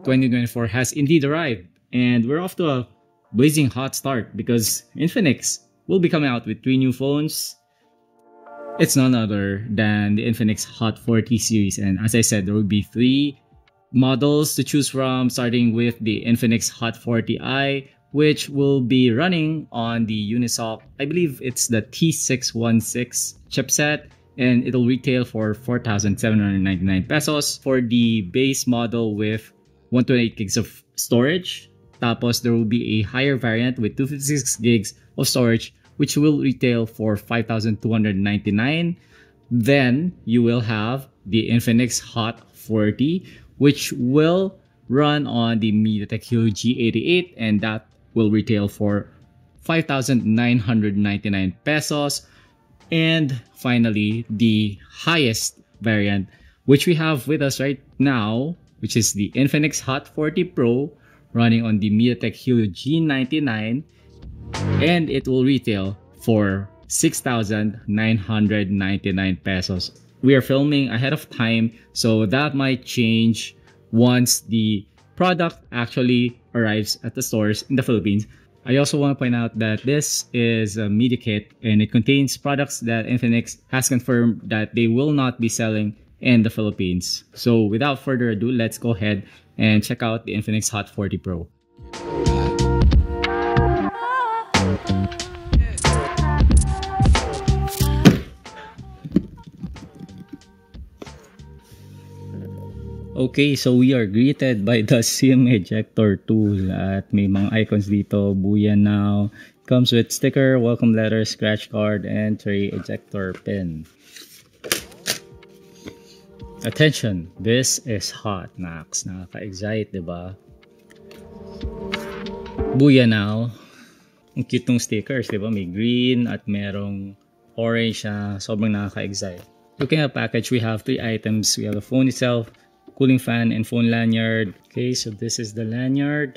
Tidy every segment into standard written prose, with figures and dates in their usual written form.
2024 has indeed arrived, and we're off to a blazing hot start because Infinix will be coming out with 3 new phones. It's none other than the Infinix Hot 40 series, and as I said, there will be 3 models to choose from, starting with the Infinix Hot 40i, which will be running on the Unisoc, I believe it's the T616 chipset, and it'll retail for 4,799 pesos for the base model with 128 gigs of storage. Tapos there will be a higher variant with 256 gigs of storage, which will retail for 5,299. Then you will have the Infinix Hot 40, which will run on the MediaTek Helio G88, and that will retail for 5,999 pesos. And finally, the highest variant, which we have with us right now, which is the Infinix Hot 40 Pro, running on the MediaTek Helio G99, and it will retail for 6,999 pesos. We are filming ahead of time, so that might change once the product actually arrives at the stores in the Philippines. I also want to point out that this is a media kit, and it contains products that Infinix has confirmed that they will not be selling in the Philippines. So without further ado, let's go ahead and check out the Infinix Hot 40 Pro. Okay, so we are greeted by the SIM ejector tool at may mga icons dito, Buya Now. Comes with sticker, welcome letter, scratch card, and tray ejector pin. Attention, this is hot, Max. Nakaka-excite, diba? Buya Now. Ang cute ng stickers, diba? May green at merong orange na sobrang nakaka-excite. Looking at package, we have 3 items. We have the phone itself, cooling fan, and phone lanyard. Okay, so this is the lanyard.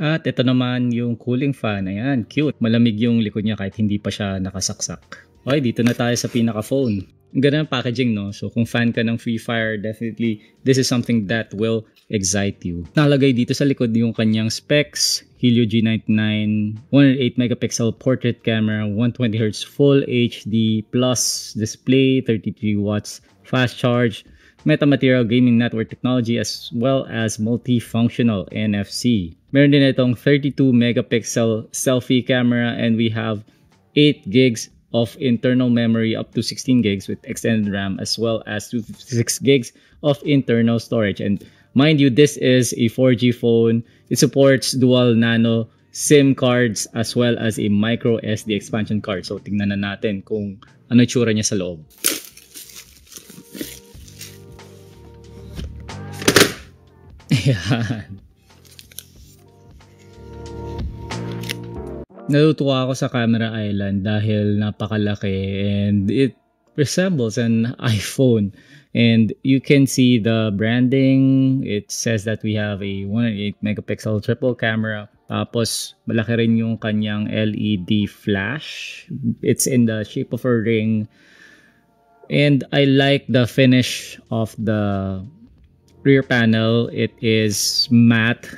At ito naman yung cooling fan. Ayan, cute. Malamig yung likod niya kahit hindi pa siya nakasaksak. Okay, dito na tayo sa pinaka-phone. Ang ganda ng packaging, no? So kung fan ka ng Free Fire, definitely this is something that will excite you. Nalagay dito sa likod yung kanyang specs. Helio G99, 108 megapixel portrait camera, 120Hz Full HD plus display, 33 watts fast charge, metamaterial gaming network technology, as well as multifunctional NFC. Meron din itong 32 megapixel selfie camera, and we have 8 gigs of internal memory up to 16 gigs with extended RAM, as well as 256 gigs of internal storage. And mind you, this is a 4G phone. It supports dual nano SIM cards as well as a micro SD expansion card. So tingnan na natin kung ano itsura niya sa loob. Ayan. Natutuwa ako sa Camera Island dahil napakalaki and it resembles an iPhone. And you can see the branding. It says that we have a 108 megapixel triple camera. Tapos malaki rin yung kanyang LED flash. It's in the shape of a ring. And I like the finish of the rear panel. It is matte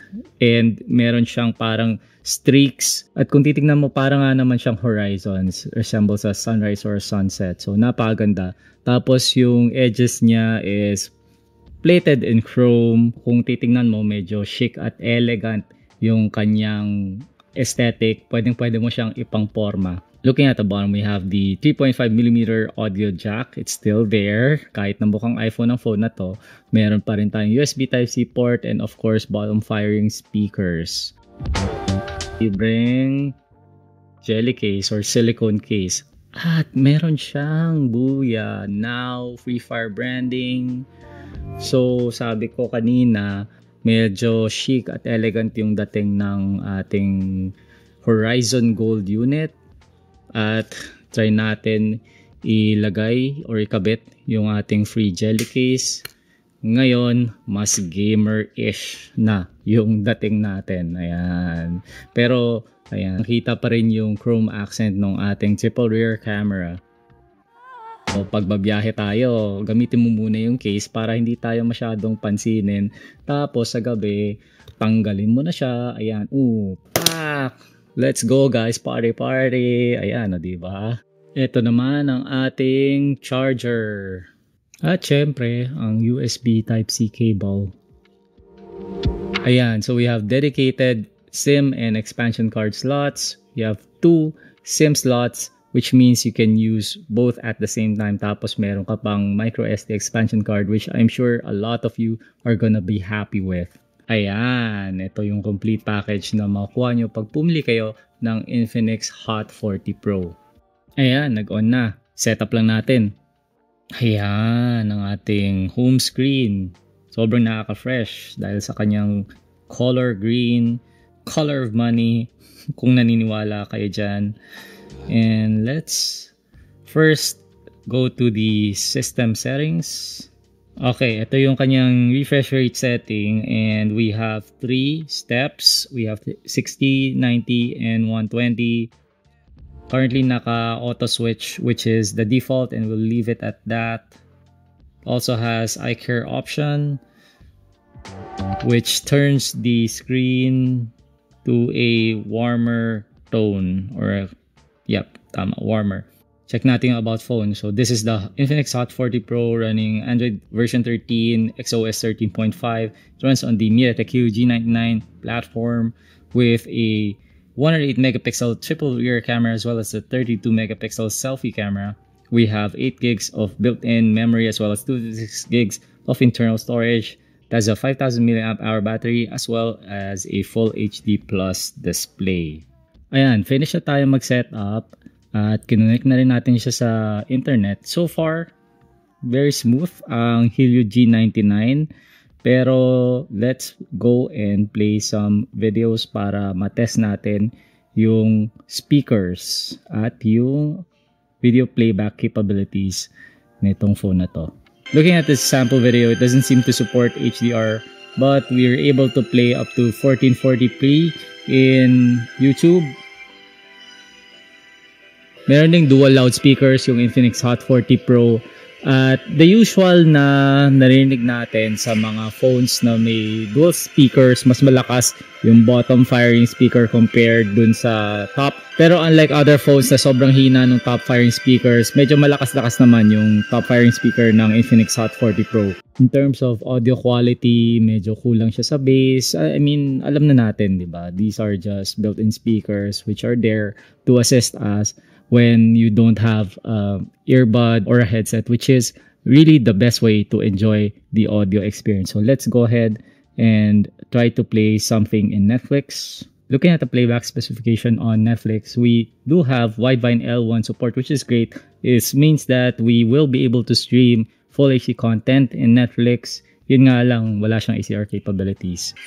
and meron siyang parang streaks. At kung titignan mo, parang nga naman siyang horizons. Resembles a sunrise or a sunset. So napakaganda. Tapos yung edges niya is plated in chrome. Kung titignan mo, medyo chic at elegant yung kanyang aesthetic. Pwede mo siyang ipang-porma. Looking at the bottom, we have the 3.5mm audio jack. It's still there. Kahit na mukhang iPhone ang phone na to, meron pa rin tayong USB Type-C port and of course, bottom-firing speakers. You bring jelly case or silicone case. At meron siyang Buya Now Free Fire branding. So, sabi ko kanina, medyo chic at elegant yung dating ng ating Horizon Gold unit. At try natin ilagay or ikabit yung ating free jelly case. Ngayon, mas gamer-ish na yung dating natin. Ayan. Pero, ayan, nakita pa rin yung chrome accent ng ating triple rear camera. O pag babiyahe tayo, gamitin mo muna yung case para hindi tayo masyadong pansinin. Tapos sa gabi, tanggalin mo na siya. Ayan, pak! Let's go guys, party party. Ayan, di ba? Ito naman ang ating charger. At syempre, ang USB Type-C cable. Ayan, so we have dedicated SIM and expansion card slots. We have 2 SIM slots, which means you can use both at the same time. Tapos meron ka pang micro SD expansion card, which I'm sure a lot of you are gonna be happy with. Ayan, ito yung complete package na makuha nyo pag pumili kayo ng Infinix Hot 40 Pro. Ayan, nag-on na. Setup lang natin. Ayan, ang ating home screen. Sobrang nakaka-fresh dahil sa kanyang color green, color of money, kung naniniwala kayo dyan. And let's first go to the system settings. Okay, ito yung kanyang refresh rate setting and we have 3 steps. We have 60, 90, and 120. Currently naka auto switch, which is the default, and we'll leave it at that. Also has eye care option, which turns the screen to a warmer tone, or warmer. Check natin yung about phone. So this is the Infinix Hot 40 Pro running Android version 13, XOS 13.5. It runs on the MediaTek Helio G99 platform with a 108 megapixel triple rear camera as well as a 32 megapixel selfie camera. We have 8 gigs of built-in memory as well as 26 gigs of internal storage. That's a 5,000 mAh battery as well as a full HD plus display. Ayan, finish na tayo mag-setup at kinonect na rin natin siya sa internet. So far, very smooth ang Helio G99. Pero let's go and play some videos para matest natin yung speakers at yung video playback capabilities nitong phone na to. Looking at this sample video, it doesn't seem to support HDR, but we are able to play up to 1440p in YouTube. Meron ding dual loudspeakers yung Infinix Hot 40 Pro at the usual na narinig natin sa mga phones na may dual speakers, mas malakas yung bottom firing speaker compared dun sa top. Pero unlike other phones na sobrang hina ng top firing speakers, medyo malakas-lakas naman yung top firing speaker ng Infinix Hot 40 Pro. In terms of audio quality, medyo kulang siya sa bass. I mean, alam na natin, di ba? These are just built-in speakers which are there to assist us when you don't have earbud or a headset, which is really the best way to enjoy the audio experience. So let's go ahead and try to play something in Netflix. Looking at the playback specification on Netflix, we do have Widevine L1 support, which is great. It means that we will be able to stream full HD content in Netflix. Yun nga lang, wala siyang ACR capabilities.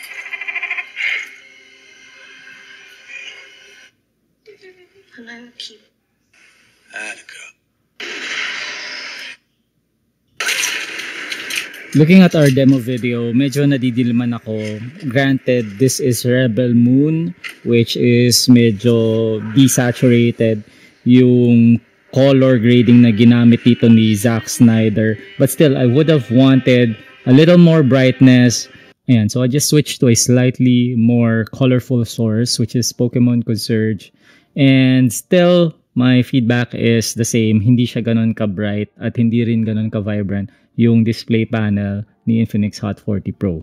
Looking at our demo video, medyo nadidilman ako. Granted, this is Rebel Moon, which is medyo desaturated yung color grading na ginamit dito ni Zack Snyder. But still, I would have wanted a little more brightness. Ayan, so I just switched to a slightly more colorful source, which is Pokemon Consurge. And still, my feedback is the same. Hindi siya ganun ka-bright at hindi rin ganun ka-vibrant yung display panel ni Infinix Hot 40 Pro.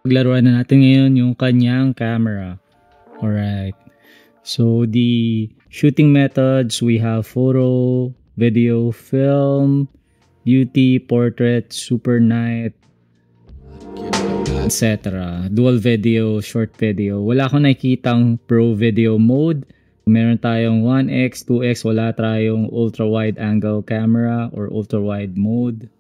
Paglaruan na natin ngayon yung kanyang camera. Alright. So, the shooting methods, we have photo, video, film, beauty, portrait, super night, etc. Dual video, short video. Wala akong nakikitang pro video mode. Meron tayong 1x, 2x, wala tayong ultra wide angle camera or ultra wide mode.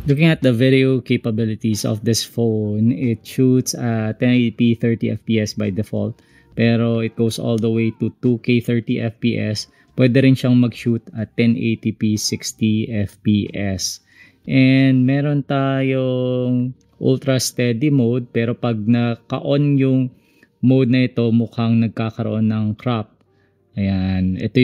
Looking at the video capabilities of this phone, it shoots at 1080p 30 fps by default. Pero it goes all the way to 2K 30 fps. Pwede rin siyang mag-shoot at 1080p 60 fps. And meron tayong ultra steady mode, pero pag naka-on yung mode na ito, mukhang nagkakaroon ng crop. Ayan, ito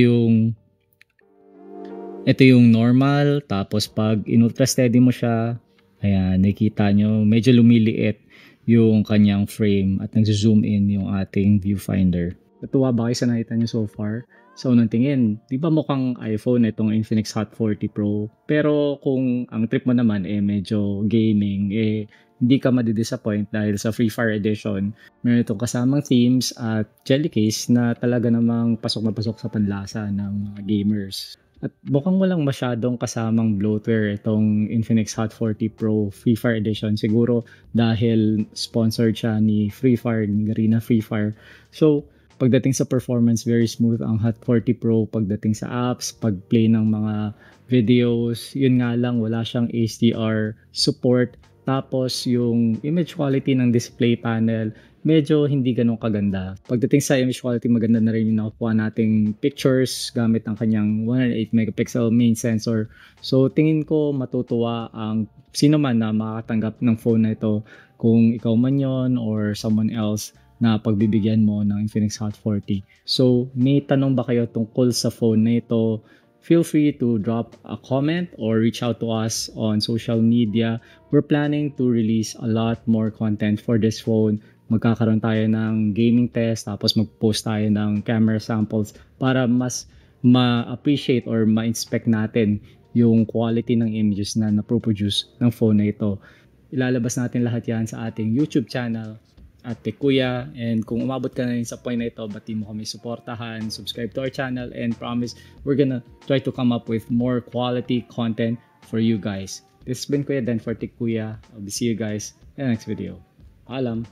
yung normal, tapos pag in-ultra steady mo siya, ayan, nakikita nyo, medyo lumiliit yung kanyang frame at nag-zoom in yung ating viewfinder. Natuwa ba kayo sa nakita nyo so far? Sa unang tingin, di ba mukhang iPhone itong Infinix Hot 40 Pro? Pero kung ang trip mo naman medyo gaming, hindi ka madidisappoint dahil sa Free Fire Edition, meron itong kasamang themes at jelly case na talaga namang pasok na pasok sa panlasa ng mga gamers. At mukhang walang masyadong kasamang bloatware itong Infinix Hot 40 Pro Free Fire Edition. Siguro dahil sponsored siya ni Free Fire, ni Garena Free Fire. So, pagdating sa performance, very smooth ang Hot 40 Pro. Pagdating sa apps, pag-play ng mga videos, yun nga lang, wala siyang HDR support. Tapos, yung image quality ng display panel, medyo hindi ganun kaganda. Pagdating sa image quality, maganda na rin yung nakukuha nating pictures gamit ang kanyang 108 megapixel main sensor. So, tingin ko matutuwa ang sino man na makakatanggap ng phone na ito, kung ikaw man yon or someone else na pagbibigyan mo ng Infinix Hot 40. So, may tanong ba kayo tungkol sa phone na ito? Feel free to drop a comment or reach out to us on social media. We're planning to release a lot more content for this phone. Magkakaroon tayo ng gaming test, tapos mag-post tayo ng camera samples para mas ma-appreciate or ma-inspect natin yung quality ng images na na-produce ng phone na ito. Ilalabas natin lahat yan sa ating YouTube channel at Tekuya. And kung umabot ka na rin sa point na ito, bati mo kami suportahan, subscribe to our channel, and promise we're gonna try to come up with more quality content for you guys. This has been Kuya Dan for Tekuya. I'll see you guys in the next video. Paalam!